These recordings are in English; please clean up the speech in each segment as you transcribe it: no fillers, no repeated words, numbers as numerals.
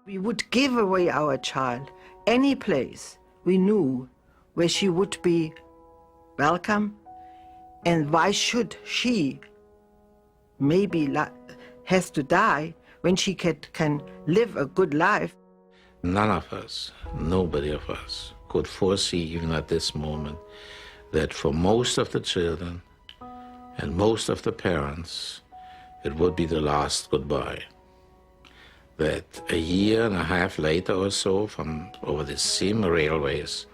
We would give away our child any place we knew where she would be welcome, and why should she maybe has to die when she can live a good life? None of us, nobody of us, could foresee even at this moment that for most of the children and most of the parents, it would be the last goodbye. That a year and a half later or so, from over the same railways,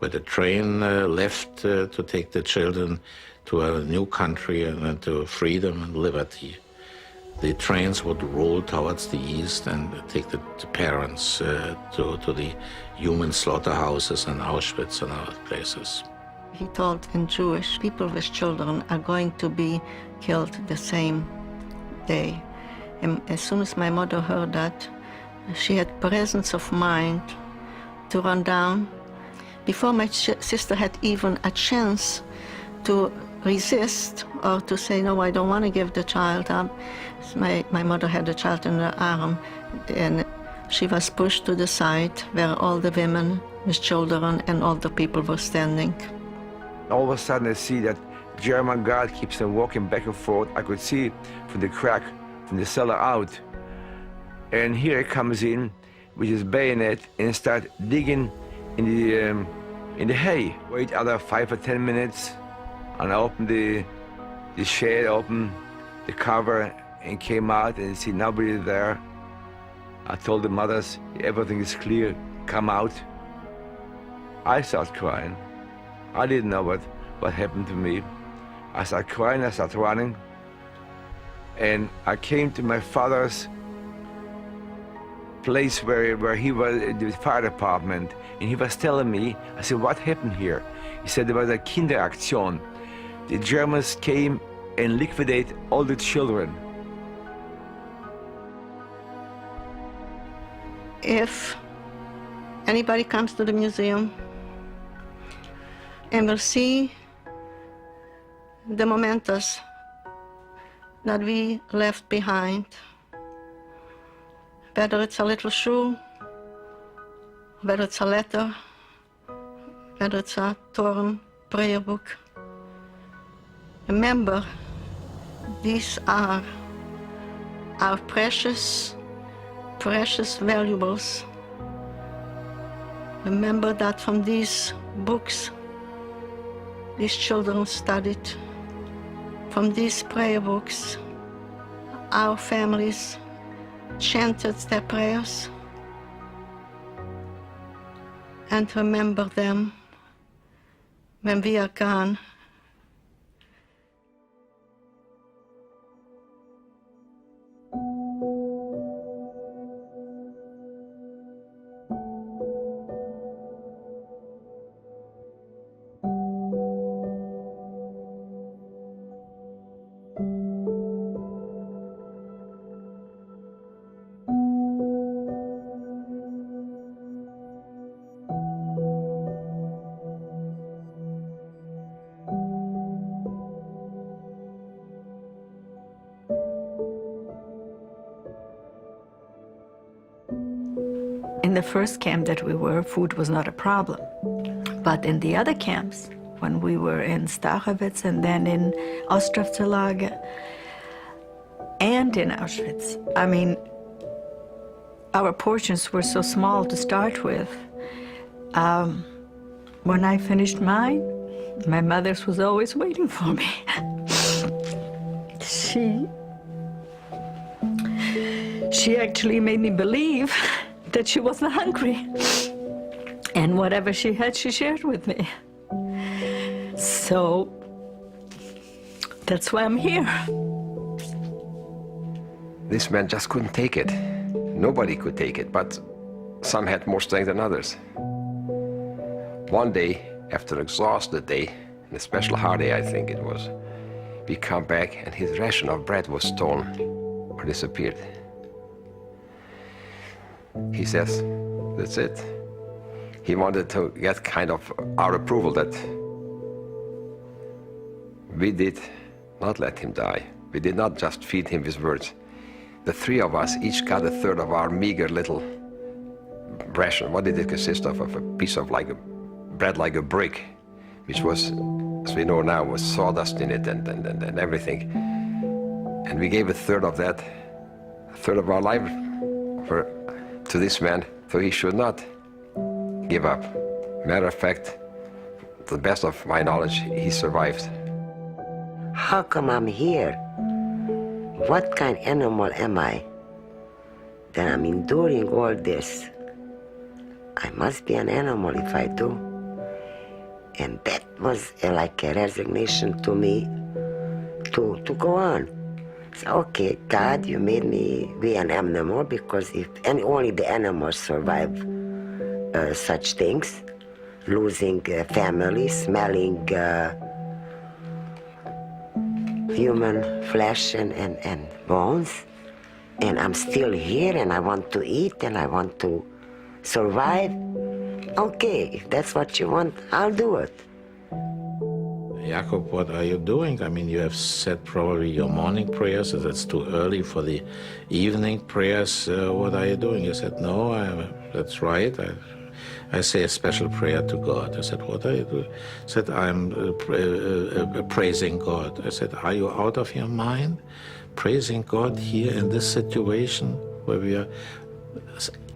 where the train left to take the children to a new country and to freedom and liberty, the trains would roll towards the east and take the parents to the human slaughterhouses and Auschwitz and other places. He told in Jewish, people with children are going to be killed the same day. And as soon as my mother heard that, she had presence of mind to run down. Before my sister had even a chance to resist or to say, no, I don't want to give the child up. My mother had the child in her arm, and she was pushed to the side where all the women with children and all the people were standing. All of a sudden I see that German guard keeps on walking back and forth. I could see from the crack from the cellar out. And here he comes in with his bayonet and start digging in the hay. Wait other 5 or 10 minutes, and I opened the shed, opened the cover, and came out and see nobody there. I told the mothers, everything is clear, come out. I started crying. I didn't know what happened to me. I started crying, I started running. And I came to my father's place where he was in the fire department, and he was telling me, I said, what happened here? He said there was a Kinderaktion. The Germans came and liquidated all the children. If anybody comes to the museum and will see the mementos that we left behind, whether it's a little shoe, whether it's a letter, whether it's a torn prayer book. Remember, these are our precious valuables. Remember that from these books, these children studied. From these prayer books, our families chanted their prayers. And remember them when we are gone. In the first camp that we were, food was not a problem. But in the other camps, when we were in Stachowitz and then in Ostravzerlager and in Auschwitz, I mean, our portions were so small to start with. When I finished mine, my mother's was always waiting for me. She actually made me believe that she wasn't hungry. And whatever she had, she shared with me. So that's why I'm here. This man just couldn't take it. Nobody could take it, but some had more strength than others. One day, after an exhausted day, and a special hard day I think it was, we come back and his ration of bread was stolen or disappeared. He says, that's it. He wanted to get kind of our approval that we did not let him die. We did not just feed him with words. The three of us each got a third of our meager little ration. What did it consist of? Of a piece of like a bread, like a brick, which was, as we know now, was sawdust in it and everything. And we gave a third of that, a third of our life to this man, so he should not give up. Matter of fact, to the best of my knowledge, he survived. How come I'm here? What kind of animal am I that I'm enduring all this? I must be an animal if I do. And that was like a resignation to me to go on. So, okay, God, you made me be an animal because only the animals survive such things, losing family, smelling human flesh and bones. And I'm still here and I want to eat and I want to survive. Okay, if that's what you want, I'll do it. Jacob, what are you doing? I mean, you have said probably your morning prayers, so that's too early for the evening prayers. What are you doing? He said, no, that's right. I say a special prayer to God. I said, what are you doing? He said, I'm praising God. I said, are you out of your mind? Praising God here in this situation where we are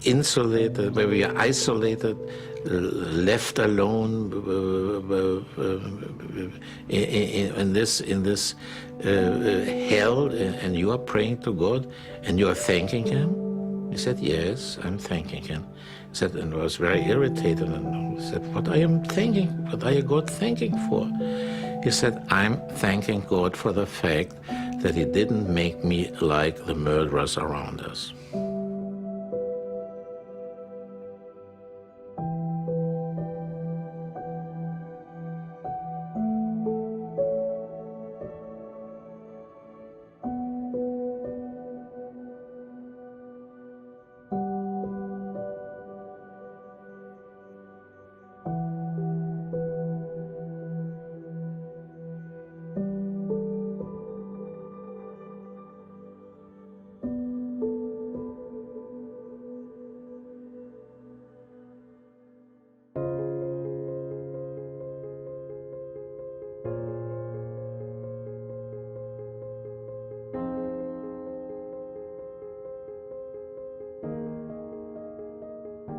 insulated, where we are isolated, left alone in this hell, and you are praying to God and you are thanking Him? He said, yes, I'm thanking Him. He said, and I was very irritated, and he said, what are you thanking? What are you God thanking for? He said, I'm thanking God for the fact that He didn't make me like the murderers around us.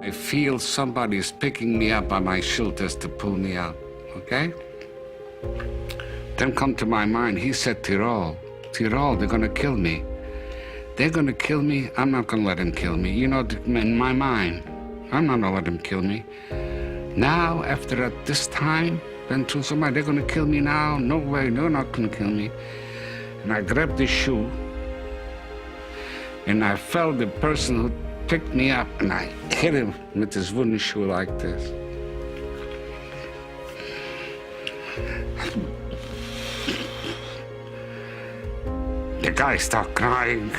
I feel somebody is picking me up by my shoulders to pull me out, okay? Then come to my mind, he said Tyrol, they're gonna kill me. They're gonna kill me, I'm not gonna let him kill me. You know, in my mind, I'm not gonna let him kill me. Now, after this time, been through so much, they're gonna kill me now? No way, they're not gonna kill me. And I grabbed the shoe, and I felt the person who picked me up, and I hit him with this wooden shoe like this. The guy started crying,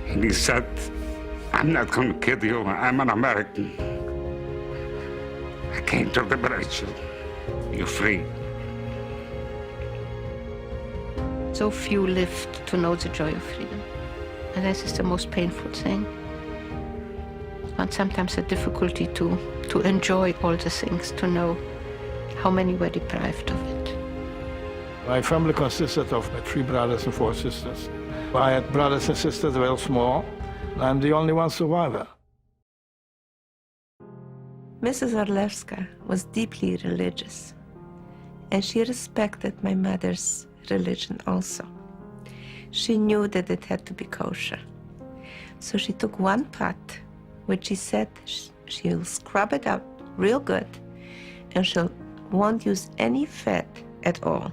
and he said, I'm not going to kill you, I'm an American. I came to liberate you. You're free. So few lived to know the joy of freedom. And this is the most painful thing. And sometimes a difficulty to enjoy all the things, to know how many were deprived of it. My family consisted of 3 brothers and 4 sisters. I had brothers and sisters very small. I'm the only one survivor. Mrs. Orlewska was deeply religious, and she respected my mother's religion also. She knew that it had to be kosher. So she took one pot, which she said she'll scrub it up real good, and she won't use any fat at all.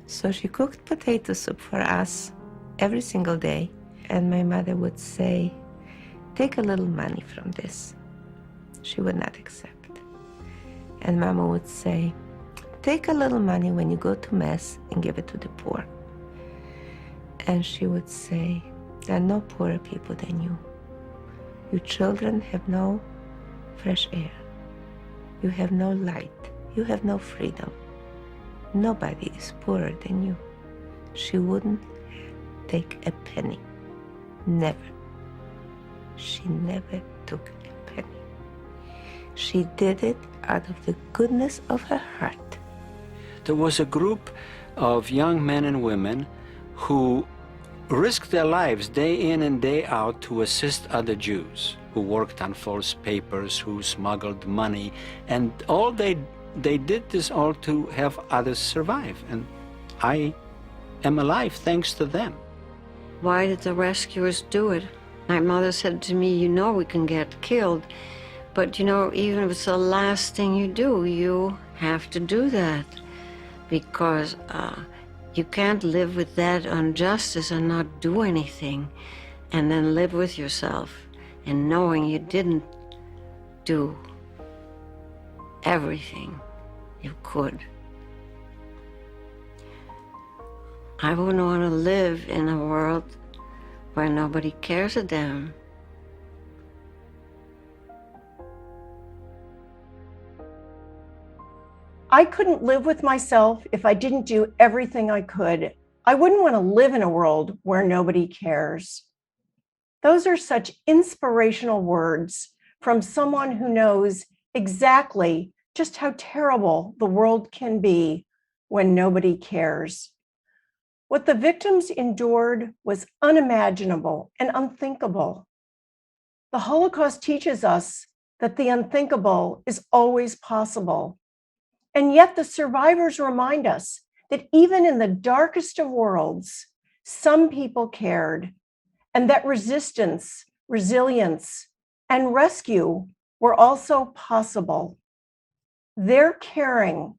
So she cooked potato soup for us every single day, and my mother would say, take a little money from this. She would not accept. And Mama would say, take a little money when you go to Mass and give it to the poor. And she would say, there are no poorer people than you. You children have no fresh air. You have no light. You have no freedom. Nobody is poorer than you. She wouldn't take a penny. Never. She never took a penny. She did it out of the goodness of her heart. There was a group of young men and women who risked their lives day in and day out to assist other Jews who worked on false papers, who smuggled money, and all they did this all to have others survive. And I am alive thanks to them. Why did the rescuers do it? My mother said to me, you know we can get killed, but you know, even if it's the last thing you do, you have to do that. Because you can't live with that injustice and not do anything, and then live with yourself and knowing you didn't do everything you could. I wouldn't want to live in a world where nobody cares a damn. I couldn't live with myself if I didn't do everything I could. I wouldn't want to live in a world where nobody cares. Those are such inspirational words from someone who knows exactly just how terrible the world can be when nobody cares. What the victims endured was unimaginable and unthinkable. The Holocaust teaches us that the unthinkable is always possible. And yet the survivors remind us that even in the darkest of worlds, some people cared, and that resistance, resilience, and rescue were also possible. Their caring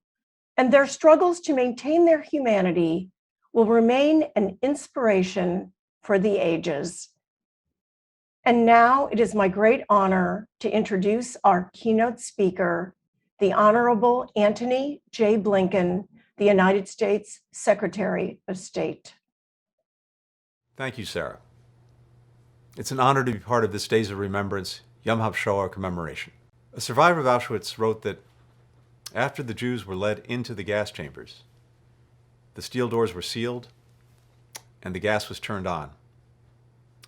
and their struggles to maintain their humanity will remain an inspiration for the ages. And now it is my great honor to introduce our keynote speaker, the Honorable Antony J. Blinken, the United States Secretary of State. Thank you, Sarah. It's an honor to be part of this Days of Remembrance Yom HaShoah commemoration. A survivor of Auschwitz wrote that after the Jews were led into the gas chambers, the steel doors were sealed and the gas was turned on.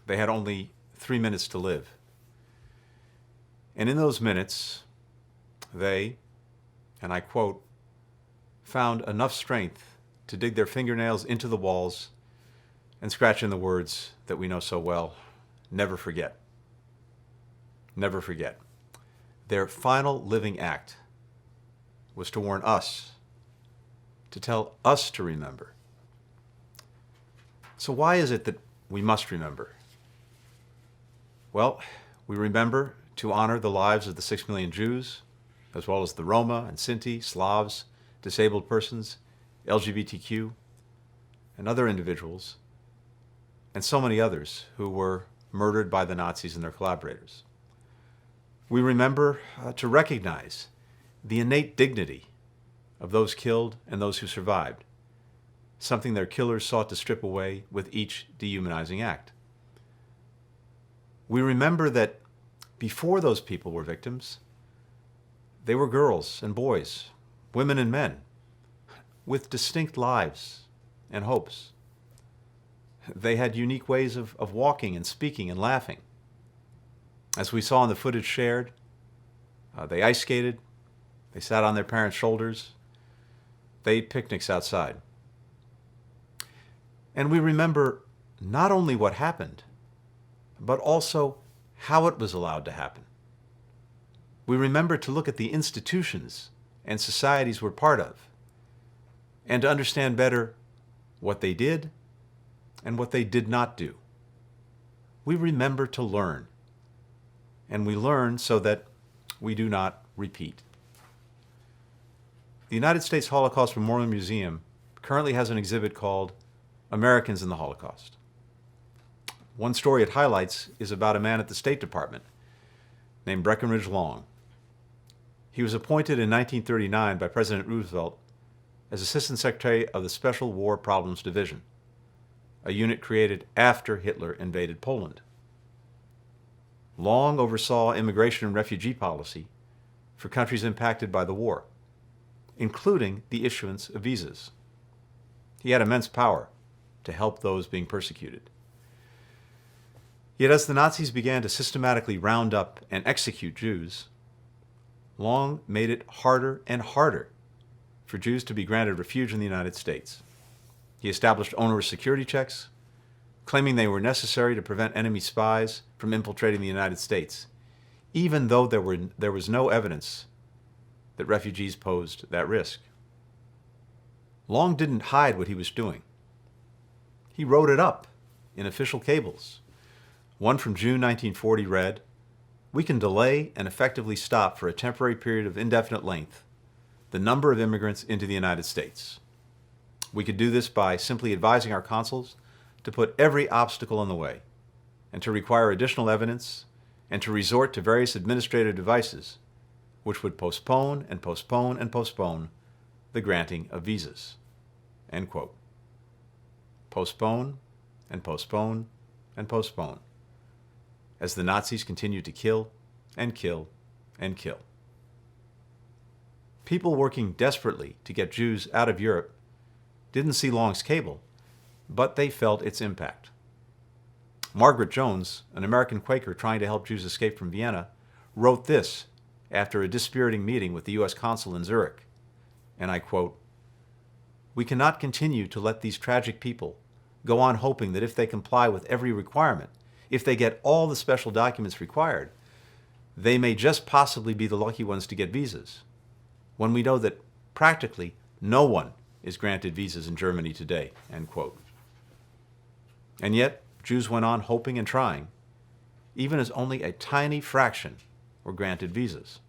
They had only 3 minutes to live. And in those minutes, they, and I quote, found enough strength to dig their fingernails into the walls and scratch in the words that we know so well, never forget. Never forget. Their final living act was to warn us, to tell us to remember. So why is it that we must remember? Well, we remember to honor the lives of the 6 million Jews, as well as the Roma and Sinti, Slavs, disabled persons, LGBTQ, and other individuals, and so many others who were murdered by the Nazis and their collaborators. We remember to recognize the innate dignity of those killed and those who survived, something their killers sought to strip away with each dehumanizing act. We remember that before those people were victims, they were girls and boys, women and men, with distinct lives and hopes. They had unique ways of walking and speaking and laughing. As we saw in the footage shared, they ice skated, they sat on their parents' shoulders, they ate picnics outside. And we remember not only what happened, but also how it was allowed to happen. We remember to look at the institutions and societies we're part of, and to understand better what they did and what they did not do. We remember to learn, and we learn so that we do not repeat. The United States Holocaust Memorial Museum currently has an exhibit called Americans in the Holocaust. One story it highlights is about a man at the State Department named Breckinridge Long. He was appointed in 1939 by President Roosevelt as Assistant Secretary of the Special War Problems Division, a unit created after Hitler invaded Poland. Long oversaw immigration and refugee policy for countries impacted by the war, including the issuance of visas. He had immense power to help those being persecuted. Yet as the Nazis began to systematically round up and execute Jews, Long made it harder and harder for Jews to be granted refuge in the United States. He established onerous security checks, claiming they were necessary to prevent enemy spies from infiltrating the United States, even though there was no evidence that refugees posed that risk. Long didn't hide what he was doing. He wrote it up in official cables. One from June 1940 read, "We can delay and effectively stop for a temporary period of indefinite length the number of immigrants into the United States. We could do this by simply advising our consuls to put every obstacle in the way and to require additional evidence and to resort to various administrative devices which would postpone and postpone and postpone the granting of visas." End quote. Postpone and postpone and postpone, as the Nazis continued to kill and kill and kill. People working desperately to get Jews out of Europe didn't see Long's cable, but they felt its impact. Margaret Jones, an American Quaker trying to help Jews escape from Vienna, wrote this after a dispiriting meeting with the U.S. consul in Zurich, and I quote, "We cannot continue to let these tragic people go on hoping that if they comply with every requirement, if they get all the special documents required, they may just possibly be the lucky ones to get visas, when we know that practically no one is granted visas in Germany today." End quote. And yet, Jews went on hoping and trying, even as only a tiny fraction were granted visas.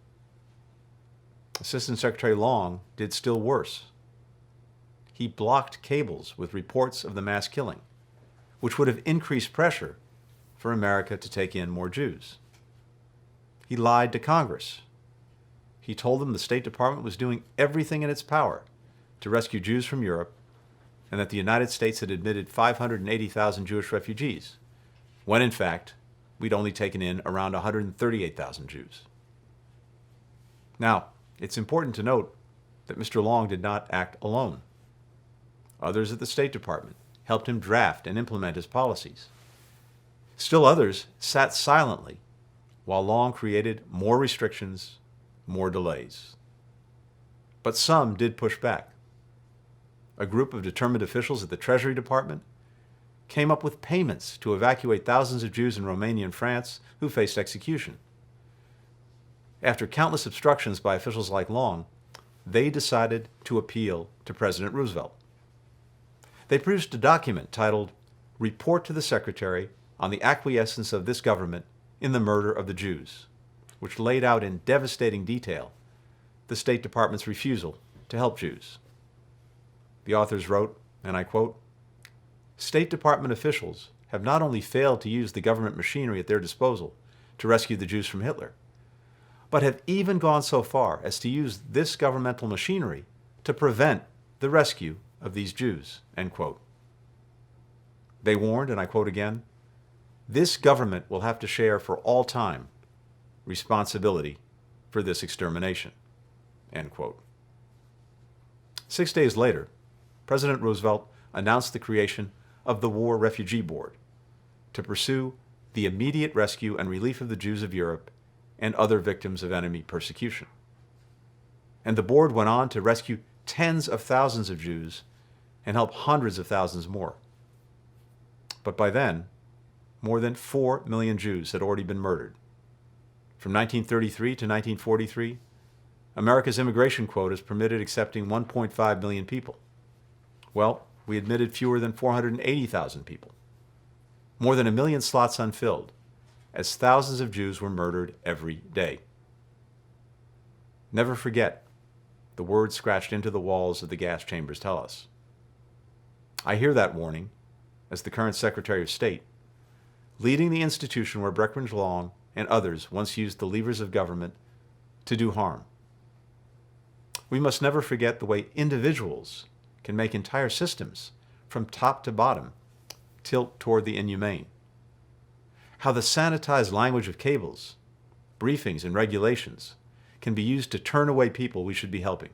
Assistant Secretary Long did still worse. He blocked cables with reports of the mass killing, which would have increased pressure for America to take in more Jews. He lied to Congress. He told them the State Department was doing everything in its power to rescue Jews from Europe and that the United States had admitted 580,000 Jewish refugees, when in fact we'd only taken in around 138,000 Jews. Now, it's important to note that Mr. Long did not act alone. Others at the State Department helped him draft and implement his policies. Still others sat silently while Long created more restrictions, more delays. But some did push back. A group of determined officials at the Treasury Department came up with payments to evacuate thousands of Jews in Romania and France who faced execution. After countless obstructions by officials like Long, they decided to appeal to President Roosevelt. They produced a document titled "Report to the Secretary on the Acquiescence of this Government in the Murder of the Jews," which laid out in devastating detail the State Department's refusal to help Jews. The authors wrote, and I quote, "State Department officials have not only failed to use the government machinery at their disposal to rescue the Jews from Hitler, but have even gone so far as to use this governmental machinery to prevent the rescue of these Jews." End quote. They warned, and I quote again, "This government will have to share for all time responsibility for this extermination." End quote. 6 days later, President Roosevelt announced the creation of the War Refugee Board to pursue the immediate rescue and relief of the Jews of Europe and other victims of enemy persecution. And the board went on to rescue tens of thousands of Jews and help hundreds of thousands more. But by then, more than 4 million Jews had already been murdered. From 1933 to 1943, America's immigration quotas permitted accepting 1.5 million people. Well, we admitted fewer than 480,000 people. More than 1 million slots unfilled, as thousands of Jews were murdered every day. Never forget, the words scratched into the walls of the gas chambers tell us. I hear that warning as the current Secretary of State, leading the institution where Breckinridge Long and others once used the levers of government to do harm. We must never forget the way individuals can make entire systems, from top to bottom, tilt toward the inhumane. How the sanitized language of cables, briefings, and regulations can be used to turn away people we should be helping.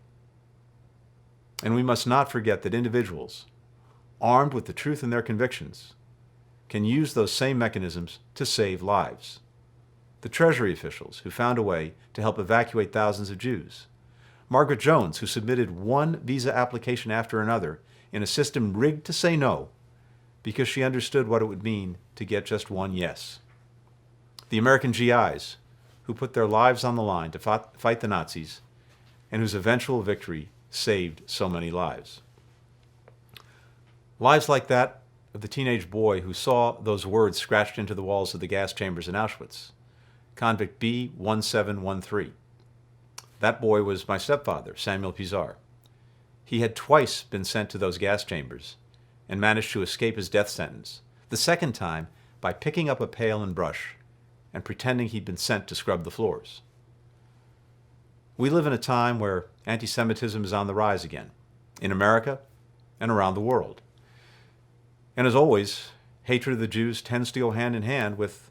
And we must not forget that individuals, armed with the truth in their convictions, can use those same mechanisms to save lives. The Treasury officials who found a way to help evacuate thousands of Jews. Margaret Jones, who submitted one visa application after another in a system rigged to say no because she understood what it would mean to get just one yes. The American GIs, who put their lives on the line to fight the Nazis and whose eventual victory saved so many lives. Lives like that of the teenage boy who saw those words scratched into the walls of the gas chambers in Auschwitz, convict B1713. That boy was my stepfather, Samuel Pizar. He had twice been sent to those gas chambers and managed to escape his death sentence, the second time by picking up a pail and brush and pretending he'd been sent to scrub the floors. We live in a time where anti-Semitism is on the rise again, in America and around the world. And as always, hatred of the Jews tends to go hand in hand with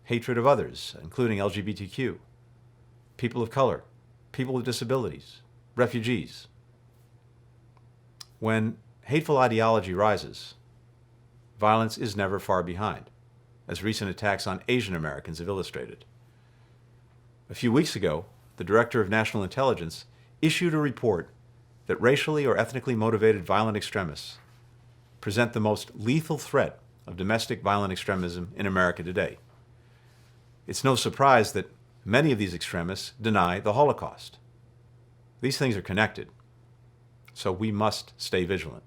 hatred of others, including LGBTQ, people of color, people with disabilities, refugees. When hateful ideology rises, violence is never far behind, as recent attacks on Asian Americans have illustrated. A few weeks ago, the Director of National Intelligence issued a report that racially or ethnically motivated violent extremists present the most lethal threat of domestic violent extremism in America today. It's no surprise that many of these extremists deny the Holocaust. These things are connected, so we must stay vigilant.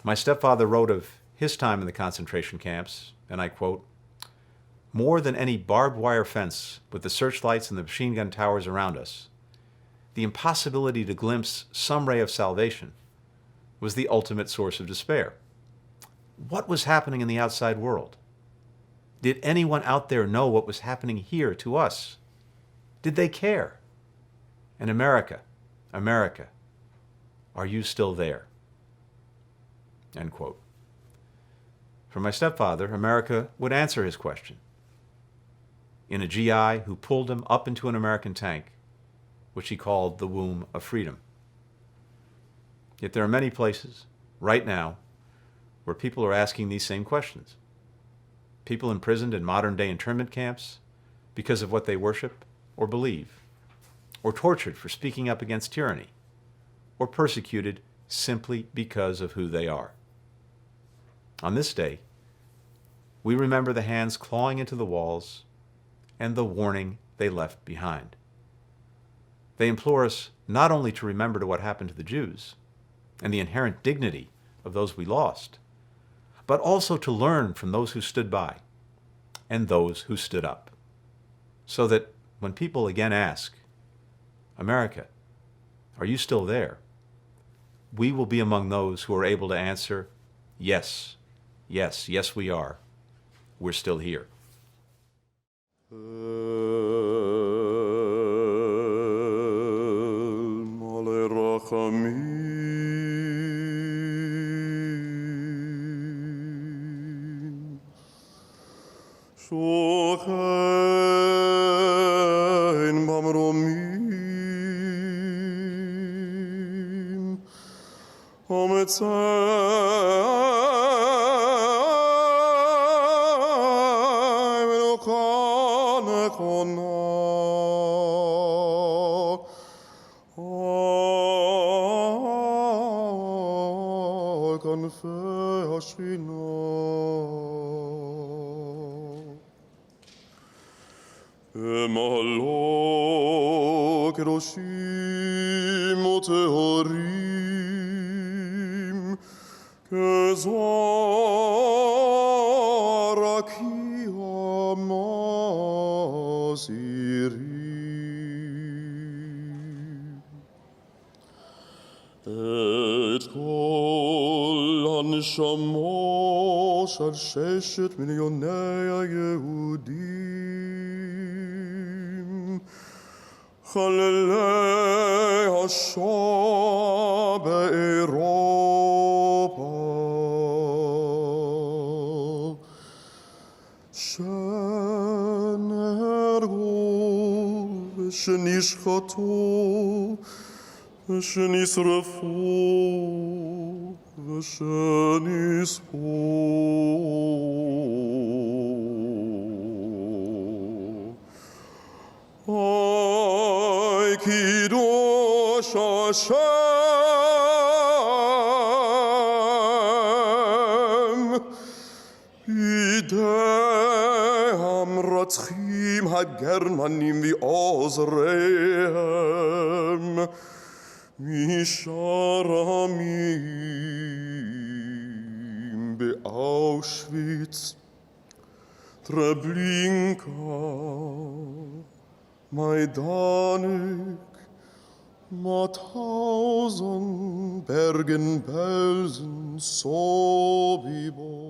My stepfather wrote of his time in the concentration camps, and I quote, "More than any barbed wire fence with the searchlights and the machine gun towers around us, the impossibility to glimpse some ray of salvation was the ultimate source of despair. What was happening in the outside world? Did anyone out there know what was happening here to us? Did they care? And America, America, are you still there?" End quote. For my stepfather, America would answer his question in a GI who pulled him up into an American tank, which he called the womb of freedom. Yet there are many places, right now, where people are asking these same questions. People imprisoned in modern-day internment camps because of what they worship or believe, or tortured for speaking up against tyranny, or persecuted simply because of who they are. On this day, we remember the hands clawing into the walls and the warning they left behind. They implore us not only to remember what happened to the Jews and the inherent dignity of those we lost, but also to learn from those who stood by and those who stood up, so that when people again ask, "America, are you still there?" we will be among those who are able to answer, "Yes, yes, yes we are. We're still here." את כל הנשמות של 6 מיליוני היהודים, חללי השואה באירופה, שנהרגו ושנשחטו ושנשרפו ושניסחו אוי קידוש השם בידי המרצחים הגרמנים ועוזריהם משאר עמים באושוויץ, טרבלינקה, Majdanek, Mauthausen, Bergen-Belsen, Sobibor.